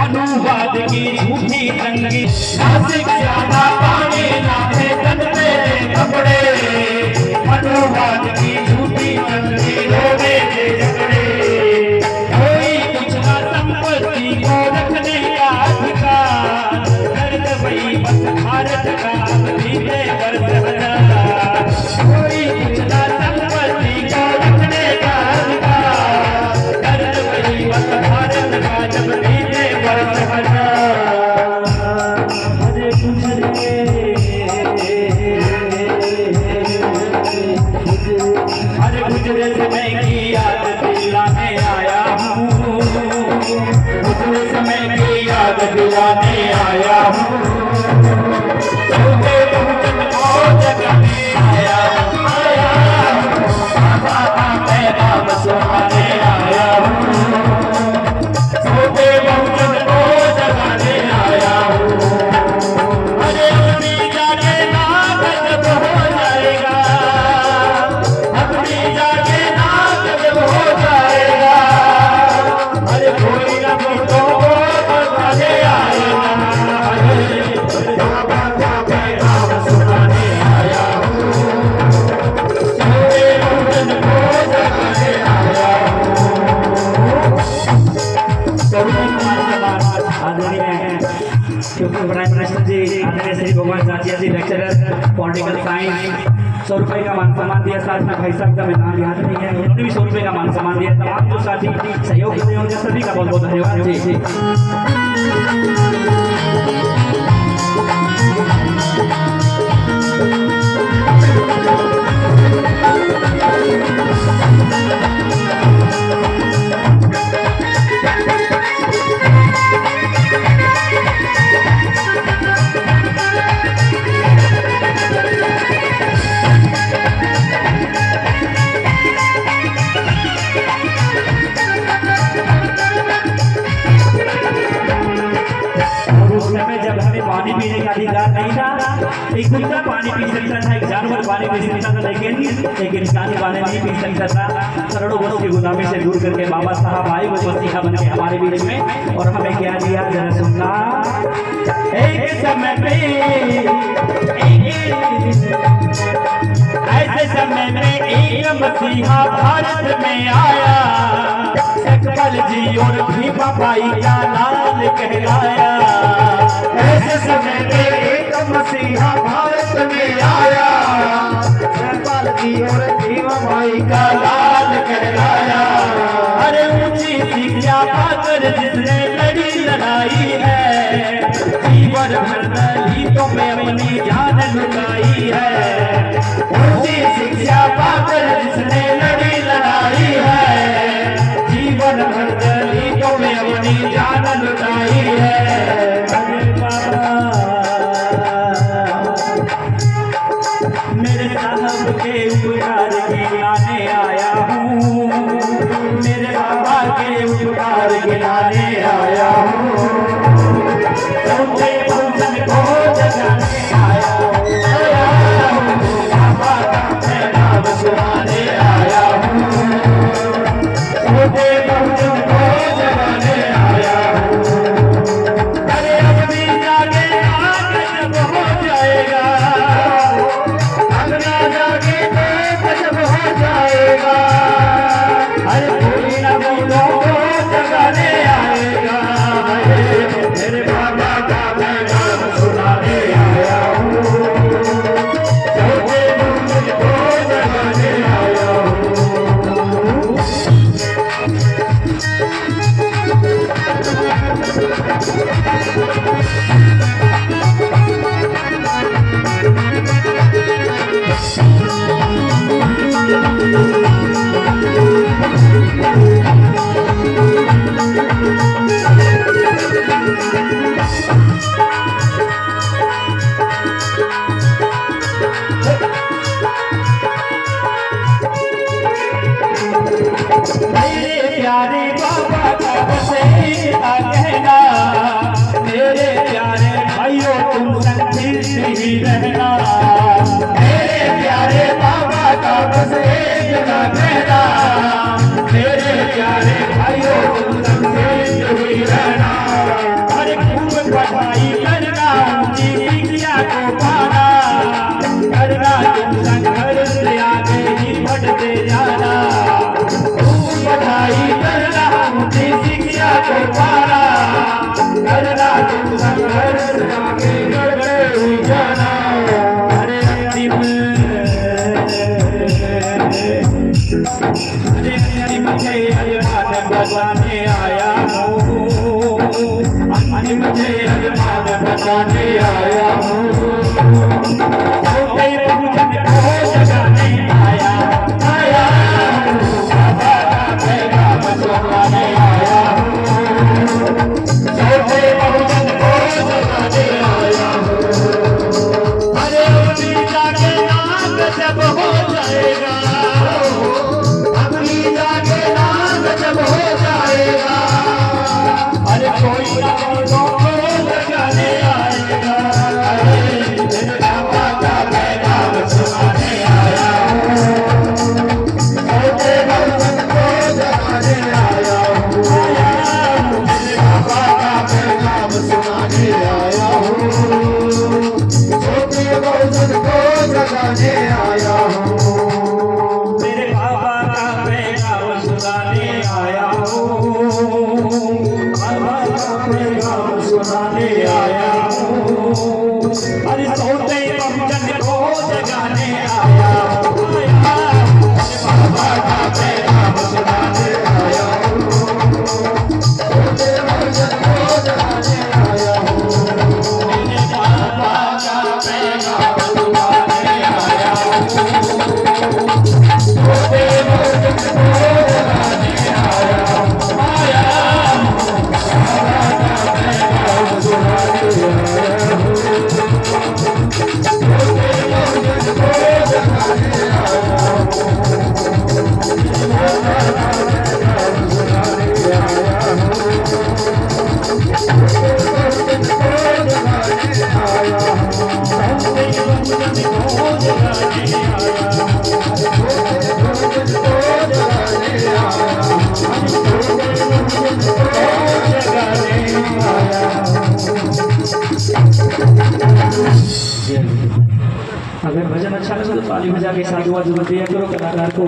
अनुवाद की झूठी तंगी नासिक ज्यादा पानी ना है तन पे कपड़े अनुवाद की झूठी तंगी रोने के झगड़े कोई कुछ ना संपत्ति को रखने का अधिकार दर्द वही बस भारत का जीते कर कोई कुछ ना संपत्ति को रखने का अधिकार दर्द वही बस भारत का जब दिलाने आया हूँ जगाने आया पैगाम सुनाने आया हूँ छोटे बहुजन को जगाने आया हूँ अरे अपनी जाके नाक जब हो जाएगा अपनी जाके नाक जब हो जाएगा अरे कोई ना कोई क्योंकि प्राइम मिनिस्टर जी आदरणीय श्री भगवान चाचिया जी लेक्चरर पॉलिटिकल साइंस 100 रुपये का मान सम्मान दिया। साथ में भाई साहब का नाम याद नहीं है, उन्होंने भी 100 रुपये का मान सम्मान दिया। तमाम जो साथी सहयोग करते हैं सभी का बहुत बहुत धन्यवाद जी। पानी पीने का अधिकार नहीं था, एक कुत्ता पानी पी सकता था, एक जानवर पानी पी सकता था, लेकिन एक इंसान पानी नहीं पी सकता था। करोड़ों वर्षों की गुलामी से दूर करके बाबा साहब आए वो मसीहा बन के हमारे बीच में, और हमें क्या दिया जरा सुनना। एक समय पे ऐसे समय में एक मसीहा भारत में आया, सकल जी और भीमा बाई का लाल कहलाया। ऐसे समय में एक मसीहा भारत में आया, सकल जी और भीमा बाई का लाल कहलाया। अरे ऊंची शिक्षा पाकर जिसने लड़ी लड़ाई है, जीवन भर दलितों में अपनी जान लुटाई है। ऊंची शिक्षा पाकर जिसने लड़ी लड़ाई है, जीवन भर दलितों में अपनी जान लुटाई है। मेरे साहब के उपकार गिनाने आया हूँ, मेरे बाबा के उपकार खिलाने आया हूँ, सोते भोजन को जगाने आया हूँ, बाबा का मैं नाम सुनाने आया हूँ, सोते भोजन को जगाने आया हूँ। अरे अब भी जागे आग जब हो जाएगा, अब ना जागे तो जब हो जाएगा, अरे कोई ना बोलो तो जगाने आएगा, मेरे बाबा का मैं नाम सुनाने आया हूँ, सोते भोजन को जगाने आया हूँ। मेरे प्यारे बाबा का बसेरा कहना, मेरे प्यारे भाइयों तुम संतुष्ट ही रहना, मेरे प्यारे बाबा का बसेरा कहना, मेरे प्यारे भाइयों तुम संतुष्ट ही रहना। अरे खूब पढ़ाई करना, ऊंची शिक्षा को पाना, करना तुम संघर्ष से आगे ही बढ़ते जाना, पढ़ाई करना, ऊंची शिक्षा को पाना, करना तुम संघर्ष आगे बढ़ते ही जाना। अरे अंतिम मुझे अरमान बताने आया हूँ, मुझे अरमान बताने आया हूँ, सोते भोजन को जगाने आया हूँ, बाबा का मैं नाम सुनाने आया हूँ, सोते भोजन को जगाने आया हूँ। अरे अपनी जाके नाम जब हो जाएगा, अपनी जाके नाम जब हो जाएगा, अरे कोई ना बोलो तो जगाने आएगा, मेरे बाबा का मैं नाम सुनाने आया हूँ, सोते भोजन को जगाने आया हूँ, मेरे बाबा का मैं नाम सुनाने आया हूँ, सोते भोजन को जगाने आया हूँ, मेरे बाबा का मैं नाम सुनाने आया हूँ, बाबा का मैं नाम सुनाने आया हूँ, अरे सोते भोजन को जगाने आया हूँ, बाबा का मैं नाम सुनाने आया हूँ, सोते भोजन को जगाने आया हूँ, मेरे बाबा का मैं नाम सुनाने आया हूँ, सोते भोजन को जगाने आया हूँ, बाबा का मैं नाम सुनाने आया हूँ, सोते भोजन को जगाने आया अगर भजन अच्छा लगे तो ताली बजा के साधुवाद जरूर दिया करो कलाकार को।